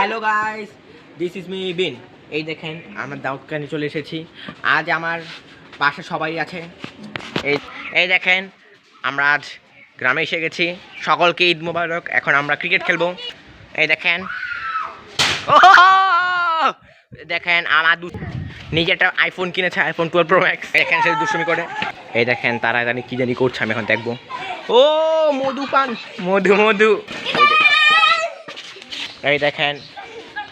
Hello guys, this is me বিন। এই দেখেন আমরা দাউদকানে চলে এসেছি। আজ আমার পাশে সবাই আছে। এই দেখেন আমরা আজ গ্রামে এসে গেছি। সকলকে ঈদ মোবারক। এখন আমরা ক্রিকেট খেলবো। এই দেখেন, দেখেন আমার নিজে একটা আইফোন কিনেছে, আইফোন 12 প্রো ম্যাক্স। এখানে সে দুষ্টুমি করে। এই দেখেন তারা জানি কি জানি করছে, আমি এখন দেখবো। ও মধু পান, মধু মধু। এই দেখেন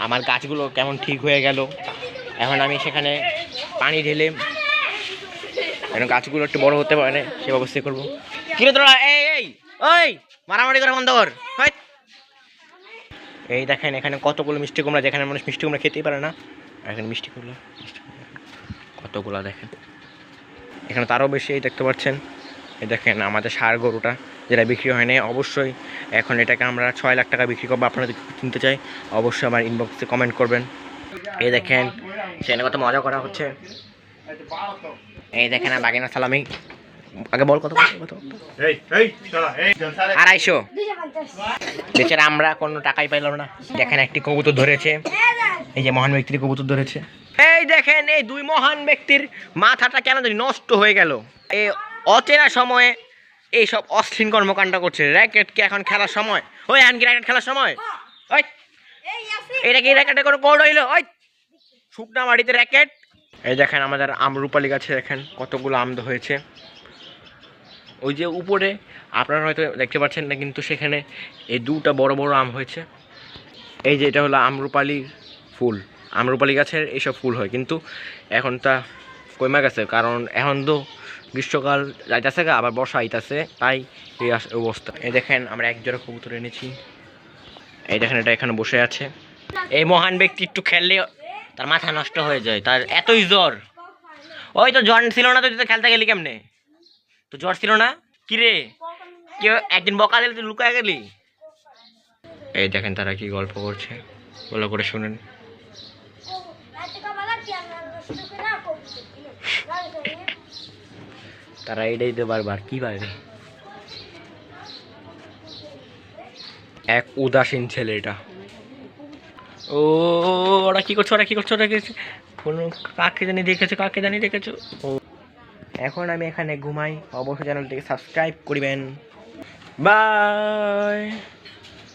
আমার গাছগুলো কেমন ঠিক হয়ে গেল। এখন আমি সেখানে পানি ঢেলে এখন গাছগুলো একটু বড় হতে পারে সে ব্যবস্থা করবো। কিরে তোরা, এই ওই মারামারি করে বন্ধ কর। এই দেখেন এখানে কতগুলো মিষ্টি কুমড়া, যেখানে মানুষ মিষ্টি কুমড়া খেতেই পারে না, এখানে মিষ্টি কুমড়া কতগুলো দেখেন। এখানে তারও বেশি দেখতে পাচ্ছেন। এই দেখেন আমাদের ষাঁড় গরুটা যেটা বিক্রি হয় না, অবশ্যই এখন এটাকে আমরা 6 লাখ টাকা বিক্রি করবো। আপনারা যদি কিনতে চাই অবশ্যই আমার ইনবক্সে কমেন্ট করবেন। এই দেখেন সেখানে কত মজা করা হচ্ছে। এই দেখেন বাগিনা সালামি আগে বল কত 250 বেচারা আমরা কোনো টাকাই পাইলাম না। দেখেন একটি কবুতর ধরেছে, এই যে মহান ব্যক্তির কবুতর ধরেছে। এই দেখেন এই দুই মহান ব্যক্তির মাথাটা কেন জানি নষ্ট হয়ে গেল। এই অচেনা সময়ে এইসব অশ্লীল কর্মকাণ্ড করছে। র্যাকেট কি এখন খেলার সময়? ওই এখন কি র্যাকেট খেলার সময়? ওই এটা কি র্যাকেটে কোনো কোড হইলো? ওই শুকনা মাটিতে র্যাকেট। এই দেখেন আমাদের আমরুপালি গাছে দেখেন কতগুলো আম হয়েছে। ওই যে উপরে আপনারা হয়তো দেখতে পাচ্ছেন না, কিন্তু সেখানে এই দুটা বড় বড় আম হয়েছে। এই যে এটা হলো আমরুপালি ফুল, আমরুপালি গাছের এইসব ফুল হয়, কিন্তু এখন তা কমে গেছে, কারণ এখন তো গ্রীষ্মকাল যাইতেছে, আবার বর্ষা আইতেছে, তাই এই অবস্থা। এই দেখেন আমরা এক জোড়া কবুতর এনেছি। এই দেখেন এটা এখানে বসে আছে। এই মহান ব্যক্তি একটু খেললে তার মাথা নষ্ট হয়ে যায়, তার এতই জ্বর। ওই তো জ্বর ছিল না, তো তুই তো খেলতে গেলি কেমনে? তো জ্বর ছিল না কিরে? কেউ একদিন বকা দিলে তুই লুকায় গেলি। এই দেখেন তারা কি গল্প করছে, ভালো করে শুনেন। তারা এটাই তো বারবার কি পারবে। এক উদাসীন ছেলে এটা। ও ওরা কি করছে, ওরা কি করছে, ওরা কি করছে? কোনো কাকে জানি দেখেছো, কাকে জানি দেখেছো। ও এখন আমি এখানে ঘুমাই। অবশ্যই চ্যানেলটিকে সাবস্ক্রাইব করবেন। বাই।